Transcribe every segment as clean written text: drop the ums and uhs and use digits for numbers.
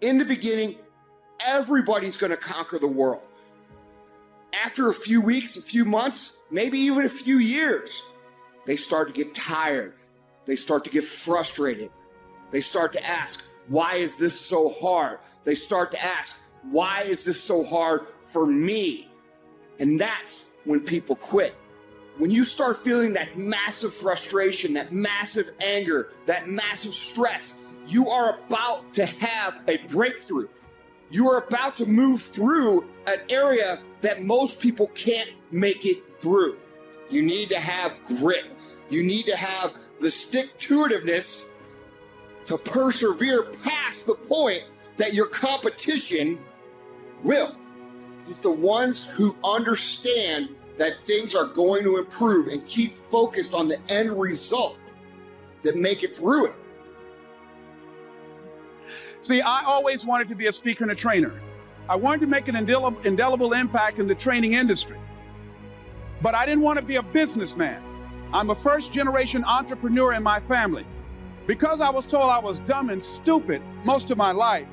In the beginning, everybody's going to conquer the world. After a few weeks, a few months, maybe even a few years, they start to get tired. They start to get frustrated. They start to ask, why is this so hard? They start to ask, why is this so hard for me? And that's when people quit. When you start feeling that massive frustration, that massive anger, that massive stress, you are about to have a breakthrough. You are about to move through an area that most people can't make it through. You need to have grit. You need to have the stick-to-itiveness to persevere past the point that your competition will. It's the ones who understand that things are going to improve and keep focused on the end result that make it through it. See, I always wanted to be a speaker and a trainer. I wanted to make an indelible impact in the training industry. But I didn't want to be a businessman. I'm a first-generation entrepreneur in my family. Because I was told I was dumb and stupid most of my life,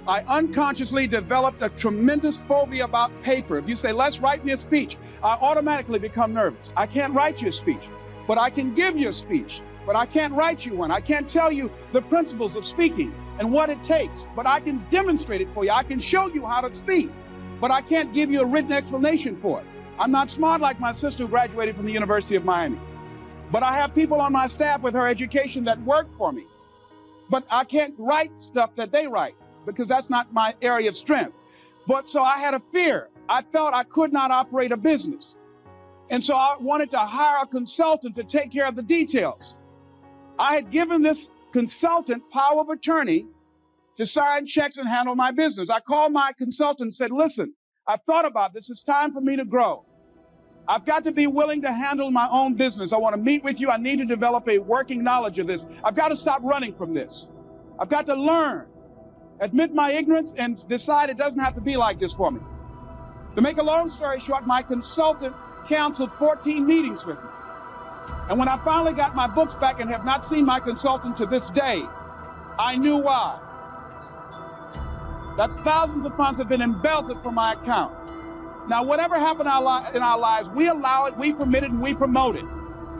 I unconsciously developed a tremendous phobia about paper. If you say, Les, write me a speech, I automatically become nervous. I can't write you a speech, but I can give you a speech. But I can't write you one. I can't tell you the principles of speaking and what it takes, but I can demonstrate it for you. I can show you how to speak, but I can't give you a written explanation for it. I'm not smart like my sister who graduated from the University of Miami, but I have people on my staff with her education that work for me. But I can't write stuff that they write because that's not my area of strength. But so I had a fear. I felt I could not operate a business. And so I wanted to hire a consultant to take care of the details. I had given this consultant power of attorney to sign checks and handle my business. I called my consultant and said, listen, I've thought about this. It's time for me to grow. I've got to be willing to handle my own business. I want to meet with you. I need to develop a working knowledge of this. I've got to stop running from this. I've got to learn, admit my ignorance, and decide it doesn't have to be like this for me. To make a long story short, my consultant canceled 14 meetings with me. And when I finally got my books back and have not seen my consultant to this day, I knew why. That thousands of funds have been embezzled from my account. Now, whatever happened in our lives, we allow it, we permit it, and we promote it.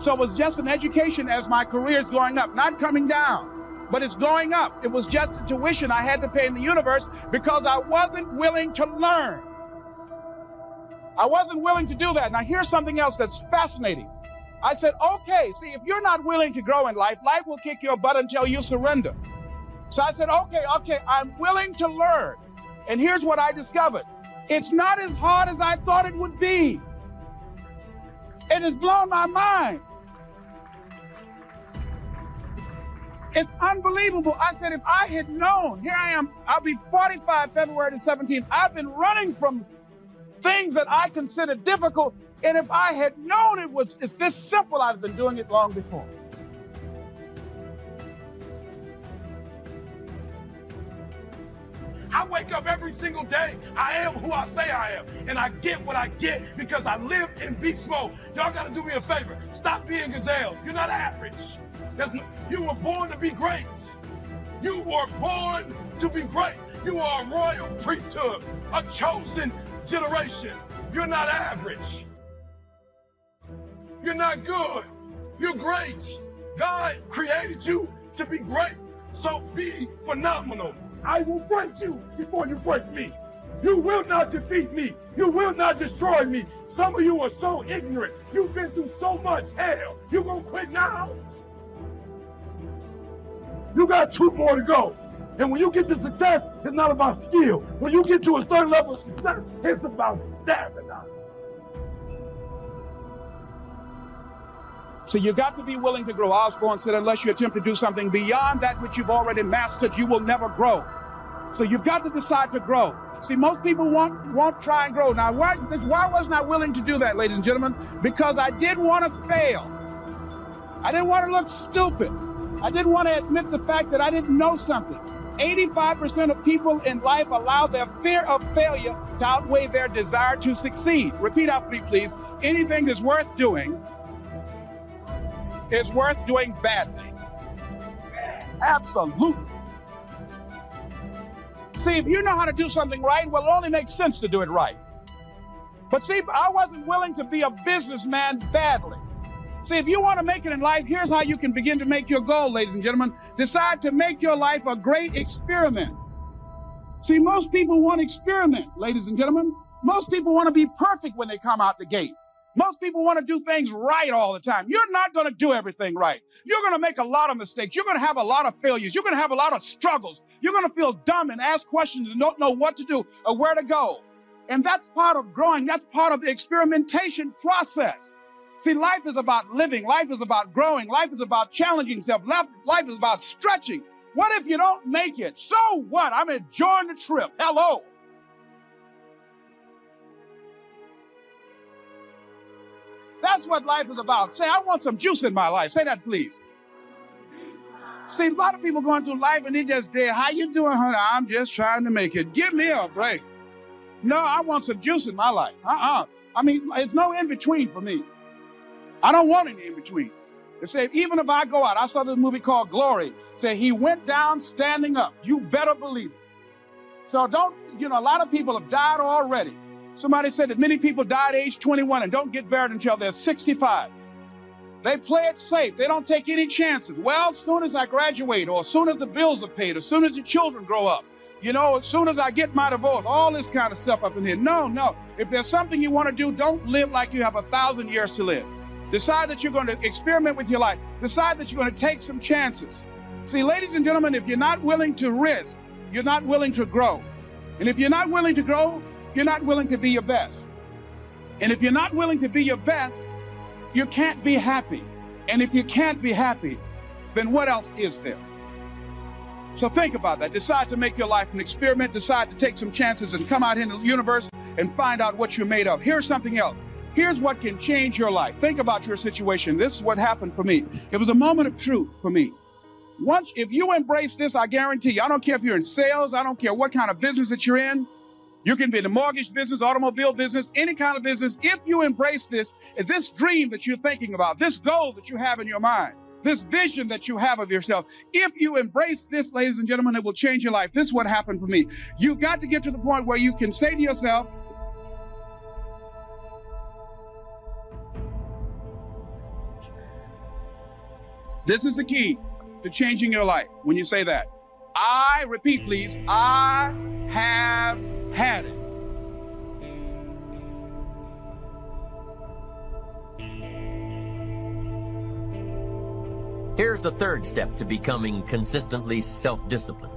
So it was just an education as my career is going up, not coming down, but it's going up. It was just a tuition I had to pay in the universe because I wasn't willing to learn. I wasn't willing to do that. Now, here's something else that's fascinating. I said, okay, see, if you're not willing to grow in life, life will kick your butt until you surrender. So I said, okay, I'm willing to learn. And here's what I discovered. It's not as hard as I thought it would be. It has blown my mind. It's unbelievable. I said, if I had known, here I am, I'll be 45 February the 17th. I've been running from things that I consider difficult. And if I had known it's this simple, I'd have been doing it long before. I wake up every single day. I am who I say I am. And I get what I get because I live in beast mode. Y'all got to do me a favor. Stop being gazelle. You're not average. You were born to be great. You were born to be great. You are a royal priesthood, a chosen generation. You're not average. You're not good. You're great. God created you to be great. So be phenomenal. I will break you before you break me. You will not defeat me. You will not destroy me. Some of you are so ignorant. You've been through so much hell. You gonna quit now? You got 2 more to go. And when you get to success, it's not about skill. When you get to a certain level of success, it's about stamina. So you got to be willing to grow. Osborne said, unless you attempt to do something beyond that which you've already mastered, you will never grow. So you've got to decide to grow. See, most people won't try and grow. Now, why wasn't I willing to do that, ladies and gentlemen? Because I didn't want to fail. I didn't want to look stupid. I didn't want to admit the fact that I didn't know something. 85% of people in life allow their fear of failure to outweigh their desire to succeed. Repeat after me, please. Anything that's worth doing is worth doing badly. Absolutely. See, if you know how to do something right, well, it only makes sense to do it right. But see, I wasn't willing to be a businessman badly. See, if you want to make it in life, here's how you can begin to make your goal, ladies and gentlemen. Decide to make your life a great experiment. See, most people want to experiment, ladies and gentlemen. Most people want to be perfect when they come out the gate. Most people want to do things right all the time. You're not going to do everything right. You're going to make a lot of mistakes. You're going to have a lot of failures. You're going to have a lot of struggles. You're going to feel dumb and ask questions and don't know what to do or where to go. And that's part of growing. That's part of the experimentation process. See, life is about living. Life is about growing. Life is about challenging yourself. Life is about stretching. What if you don't make it? So what? I'm enjoying the trip. Hello. That's what life is about. Say, I want some juice in my life. Say that, please. See, a lot of people going through life and they just there. How you doing, honey? I'm just trying to make it. Give me a break. No, I want some juice in my life. I mean, it's no in between for me. I don't want any in between. They say, even if I go out, I saw this movie called Glory. Say, he went down standing up. You better believe it. So don't, a lot of people have died already. Somebody said that many people die at age 21 and don't get buried until they're 65. They play it safe. They don't take any chances. Well, as soon as I graduate, or as soon as the bills are paid, as soon as the children grow up, as soon as I get my divorce, all this kind of stuff up in here. No. If there's something you want to do, don't live like you have 1,000 years to live. Decide that you're going to experiment with your life. Decide that you're going to take some chances. See, ladies and gentlemen, if you're not willing to risk, you're not willing to grow. And if you're not willing to grow, you're not willing to be your best. And if you're not willing to be your best, you can't be happy. And if you can't be happy, then what else is there? So think about that. Decide to make your life an experiment. Decide to take some chances and come out into the universe and find out what you're made of. Here's something else. Here's what can change your life. Think about your situation. This is what happened for me. It was a moment of truth for me. Once, if you embrace this, I guarantee you, I don't care if you're in sales, I don't care what kind of business that you're in. You can be in the mortgage business, automobile business, any kind of business. If you embrace this dream that you're thinking about, this goal that you have in your mind, this vision that you have of yourself, if you embrace this, ladies and gentlemen, it will change your life. This is what happened for me. You've got to get to the point where you can say to yourself, this is the key to changing your life. When you say that, I, repeat please, I have had it. Here's the third step to becoming consistently self-disciplined.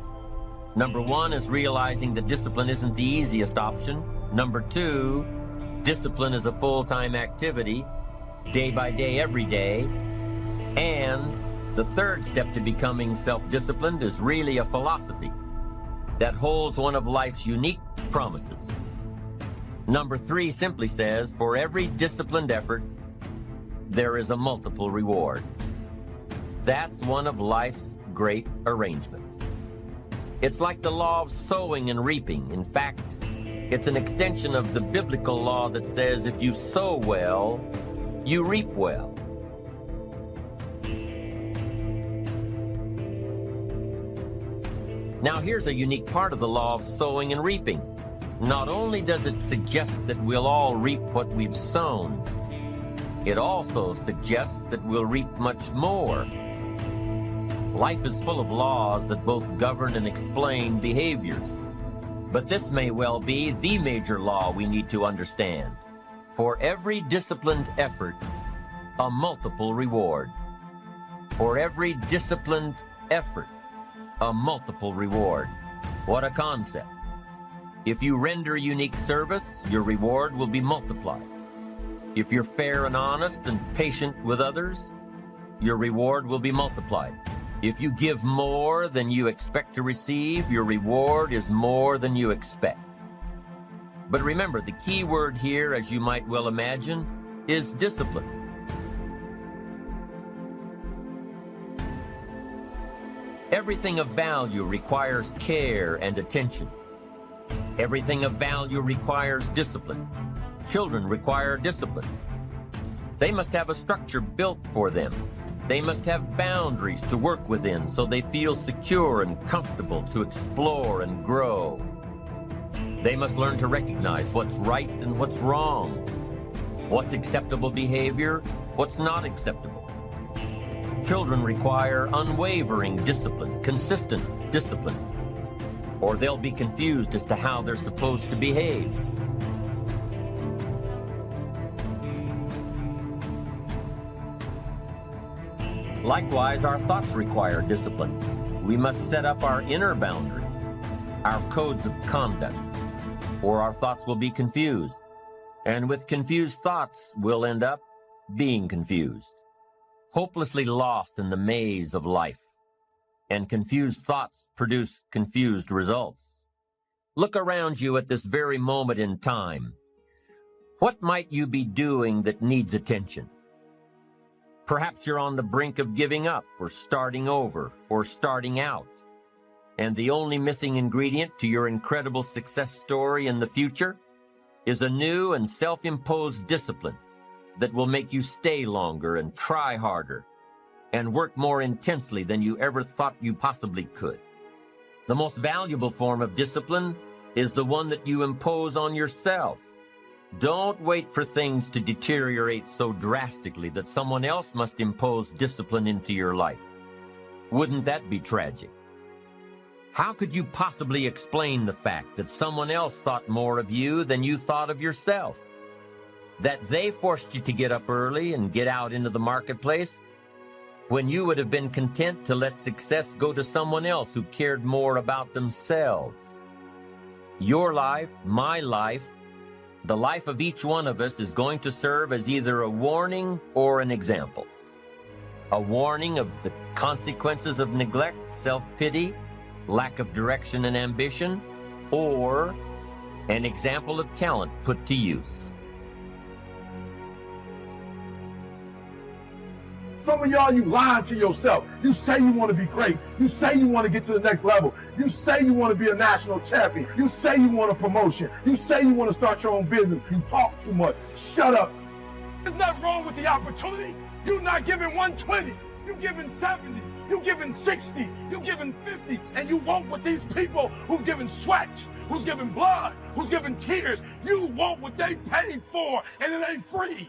Number one is realizing that discipline isn't the easiest option. Number two, discipline is a full-time activity, day by day, every day. And the third step to becoming self-disciplined is really a philosophy that holds one of life's unique promises. Number three simply says, for every disciplined effort, there is a multiple reward. That's one of life's great arrangements. It's like the law of sowing and reaping. In fact, it's an extension of the biblical law that says if you sow well, you reap well. Now here's a unique part of the law of sowing and reaping. Not only does it suggest that we'll all reap what we've sown, it also suggests that we'll reap much more. Life is full of laws that both govern and explain behaviors. But this may well be the major law we need to understand. For every disciplined effort, a multiple reward. For every disciplined effort, a multiple reward. What a concept. If you render unique service, your reward will be multiplied. If you're fair and honest and patient with others, your reward will be multiplied. If you give more than you expect to receive, your reward is more than you expect. But remember, the key word here, as you might well imagine, is discipline. Everything of value requires care and attention. Everything of value requires discipline. Children require discipline. They must have a structure built for them. They must have boundaries to work within so they feel secure and comfortable to explore and grow. They must learn to recognize what's right and what's wrong, what's acceptable behavior, what's not acceptable. Children require unwavering discipline, consistent discipline, or they'll be confused as to how they're supposed to behave. Likewise, our thoughts require discipline. We must set up our inner boundaries, our codes of conduct, or our thoughts will be confused. And with confused thoughts, we'll end up being confused, hopelessly lost in the maze of life. And confused thoughts produce confused results. Look around you at this very moment in time. What might you be doing that needs attention? Perhaps you're on the brink of giving up, or starting over, or starting out. And the only missing ingredient to your incredible success story in the future is a new and self-imposed discipline that will make you stay longer and try harder and work more intensely than you ever thought you possibly could. The most valuable form of discipline is the one that you impose on yourself. Don't wait for things to deteriorate so drastically that someone else must impose discipline into your life. Wouldn't that be tragic? How could you possibly explain the fact that someone else thought more of you than you thought of yourself? That they forced you to get up early and get out into the marketplace when you would have been content to let success go to someone else who cared more about themselves. Your life, my life, the life of each one of us is going to serve as either a warning or an example. A warning of the consequences of neglect, self-pity, lack of direction and ambition, or an example of talent put to use. Some of y'all, you lying to yourself. You say you want to be great. You say you want to get to the next level. You say you want to be a national champion. You say you want a promotion. You say you want to start your own business. You talk too much. Shut up. There's nothing wrong with the opportunity. You're not giving 120. You're giving 70. You're giving 60. You're giving 50. And you want what these people who've given sweat, who's given blood, who's given tears, you want what they paid for, and it ain't free.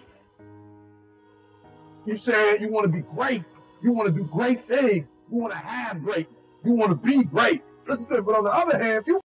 You said you want to be great. You want to do great things. You want to have great. You want to be great. Listen to it. But on the other hand, you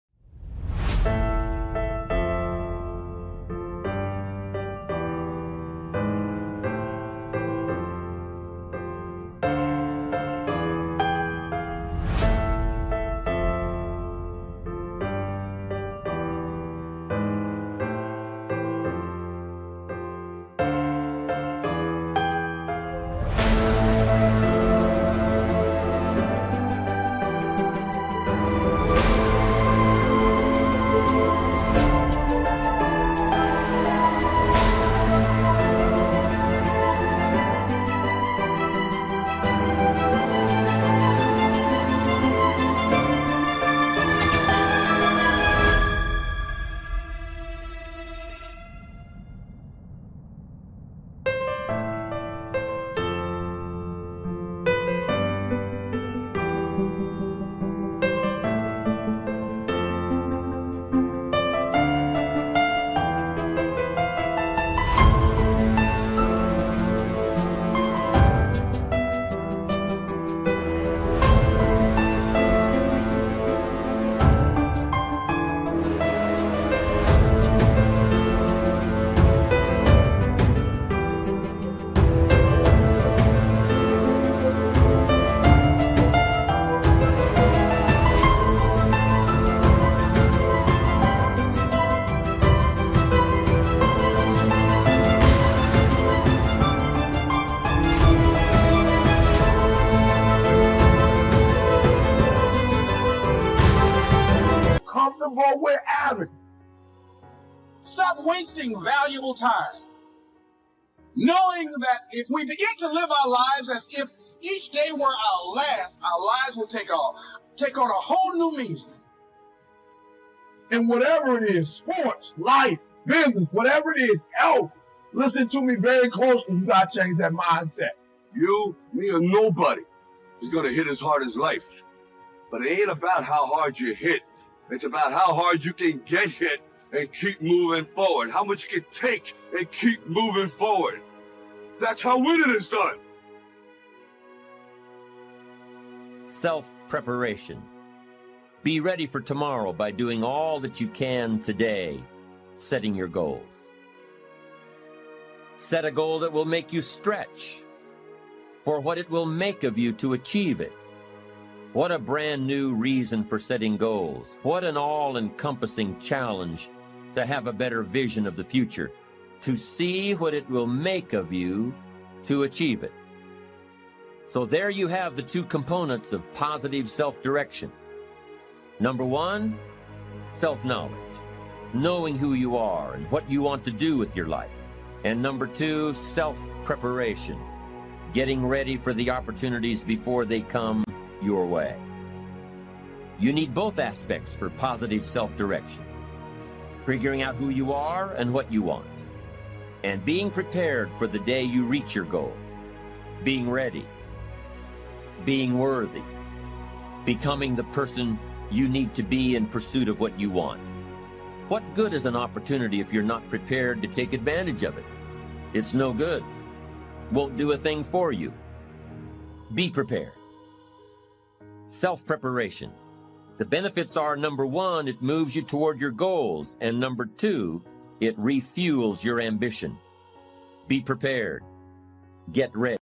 comfortable with average. Stop wasting valuable time, knowing that if we begin to live our lives as if each day were our last, our lives will take on a whole new meaning. And whatever it is, sports, life, business, whatever it is, health, listen to me very closely. You got to change that mindset. You, me, or nobody is gonna hit as hard as life. But it ain't about how hard you hit. It's about how hard you can get hit and keep moving forward. How much you can take and keep moving forward. That's how winning is done. Self-preparation. Be ready for tomorrow by doing all that you can today, setting your goals. Set a goal that will make you stretch for what it will make of you to achieve it. What a brand new reason for setting goals. What an all-encompassing challenge to have a better vision of the future, to see what it will make of you to achieve it. So there you have the two components of positive self-direction. Number one, self-knowledge, knowing who you are and what you want to do with your life. And number two, self-preparation, getting ready for the opportunities before they come your way. You need both aspects for positive self-direction. Figuring out who you are and what you want. And being prepared for the day you reach your goals. Being ready. Being worthy. Becoming the person you need to be in pursuit of what you want. What good is an opportunity if you're not prepared to take advantage of it? It's no good. Won't do a thing for you. Be prepared. Self-preparation. The benefits are, number one, it moves you toward your goals, and number two, it refuels your ambition. Be prepared. Get ready.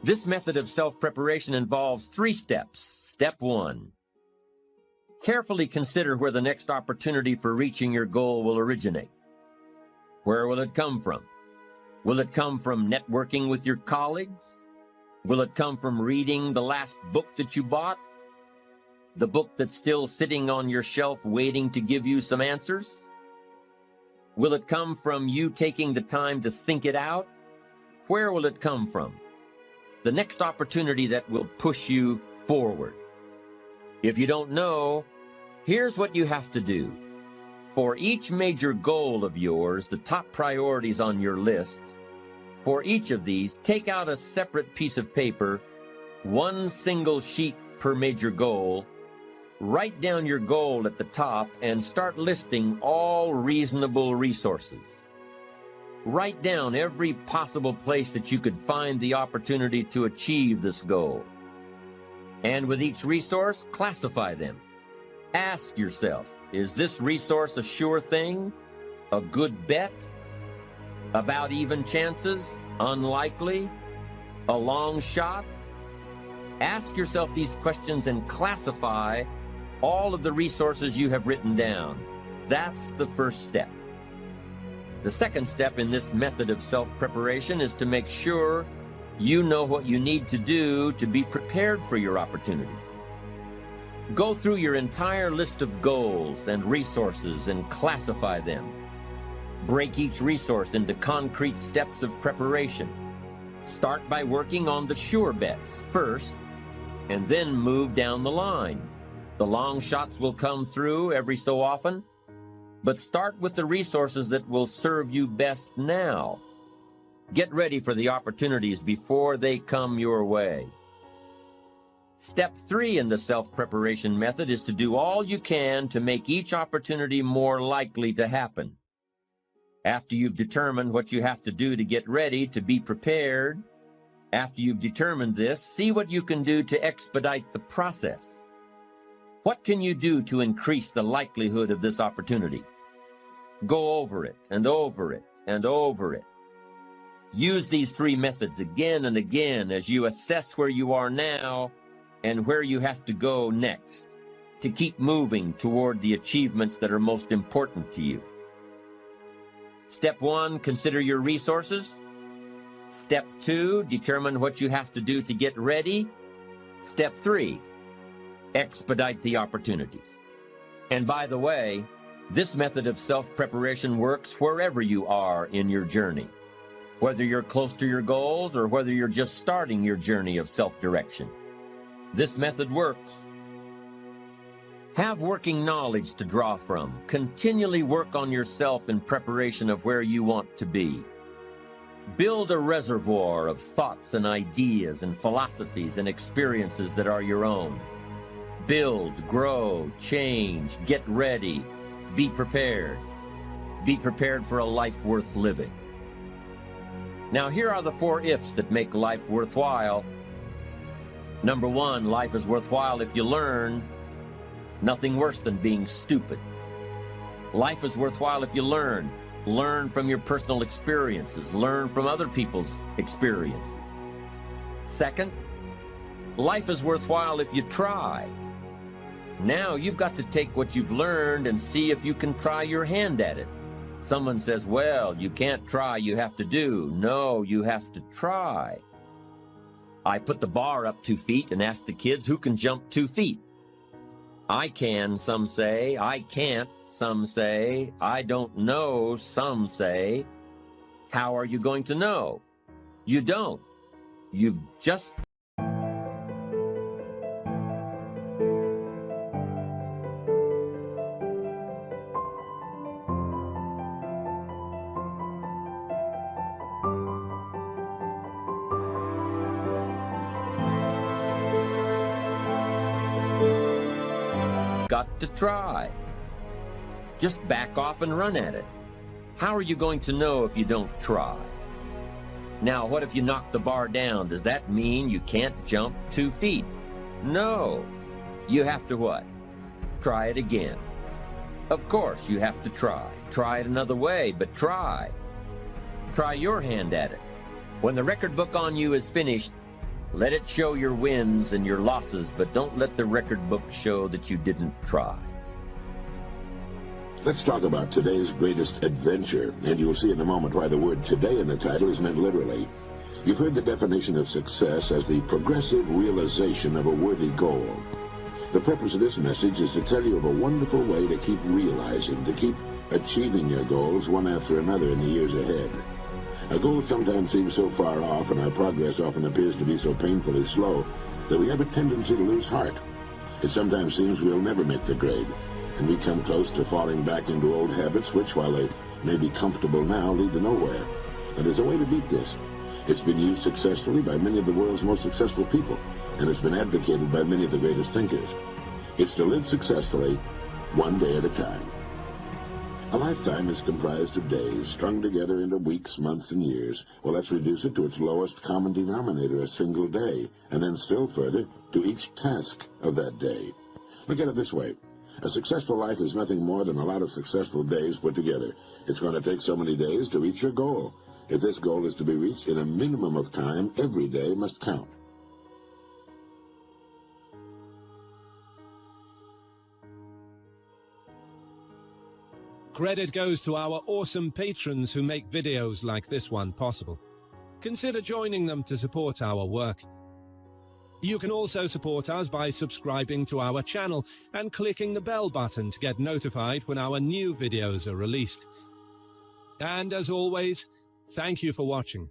This method of self-preparation involves 3 steps. Step 1. Carefully consider where the next opportunity for reaching your goal will originate. Where will it come from? Will it come from networking with your colleagues? Will it come from reading the last book that you bought? The book that's still sitting on your shelf waiting to give you some answers? Will it come from you taking the time to think it out? Where will it come from? the next opportunity that will push you forward. If you don't know, here's what you have to do. For each major goal of yours, the top priorities on your list, for each of these, take out a separate piece of paper, one single sheet per major goal, write down your goal at the top, and start listing all reasonable resources. Write down every possible place that you could find the opportunity to achieve this goal. And with each resource, classify them. Ask yourself, is this resource a sure thing? A good bet? About even chances? Unlikely? A long shot? Ask yourself these questions and classify all of the resources you have written down. That's the first step. The second step in this method of self-preparation is to make sure you know what you need to do to be prepared for your opportunities. Go through your entire list of goals and resources and classify them. Break each resource into concrete steps of preparation. Start by working on the sure bets first, and then move down the line. The long shots will come through every so often, but start with the resources that will serve you best now. Get ready for the opportunities before they come your way. Step 3 in the self-preparation method is to do all you can to make each opportunity more likely to happen. After you've determined what you have to do to get ready, to be prepared, after you've determined this, see what you can do to expedite the process. What can you do to increase the likelihood of this opportunity? Go over it and over it and over it. Use these 3 methods again and again as you assess where you are now and where you have to go next to keep moving toward the achievements that are most important to you. Step 1, consider your resources. Step 2, determine what you have to do to get ready. Step 3, expedite the opportunities. And by the way, this method of self-preparation works wherever you are in your journey, whether you're close to your goals or whether you're just starting your journey of self-direction. This method works. Have working knowledge to draw from. Continually work on yourself in preparation of where you want to be. Build a reservoir of thoughts and ideas and philosophies and experiences that are your own. Build, grow, change, get ready, be prepared. Be prepared for a life worth living. Now here are the 4 ifs that make life worthwhile. Number 1, life is worthwhile if you learn. Nothing worse than being stupid. Life is worthwhile if you learn. Learn from your personal experiences. Learn from other people's experiences. Second, life is worthwhile if you try. Now you've got to take what you've learned and see if you can try your hand at it. Someone says, well, you can't try, you have to do. No, you have to try. I put the bar up 2 feet and asked the kids who can jump 2 feet. I can, some say. I can't, some say. I don't know, some say. How are you going to know? You don't. You've just... got to try. Just back off and run at it. How are you going to know if you don't try? Now, what if you knock the bar down? Does that mean you can't jump 2 feet? No. You have to what? Try it again. Of course, you have to try. Try it another way, but try. Try your hand at it. When the record book on you is finished, let it show your wins and your losses, but don't let the record book show that you didn't try. Let's talk about today's greatest adventure, and you'll see in a moment why the word today in the title is meant literally. You've heard the definition of success as the progressive realization of a worthy goal. The purpose of this message is to tell you of a wonderful way to keep realizing, to keep achieving your goals one after another in the years ahead. Our goal sometimes seems so far off, and our progress often appears to be so painfully slow, that we have a tendency to lose heart. It sometimes seems we'll never make the grade, and we come close to falling back into old habits which, while they may be comfortable now, lead to nowhere. And there's a way to beat this. It's been used successfully by many of the world's most successful people, and it's been advocated by many of the greatest thinkers. It's to live successfully, one day at a time. A lifetime is comprised of days, strung together into weeks, months, and years. Well, let's reduce it to its lowest common denominator, a single day, and then still further, to each task of that day. Look at it this way. A successful life is nothing more than a lot of successful days put together. It's going to take so many days to reach your goal. If this goal is to be reached in a minimum of time, every day must count. Credit goes to our awesome patrons who make videos like this one possible. Consider joining them to support our work. You can also support us by subscribing to our channel and clicking the bell button to get notified when our new videos are released. And as always, thank you for watching.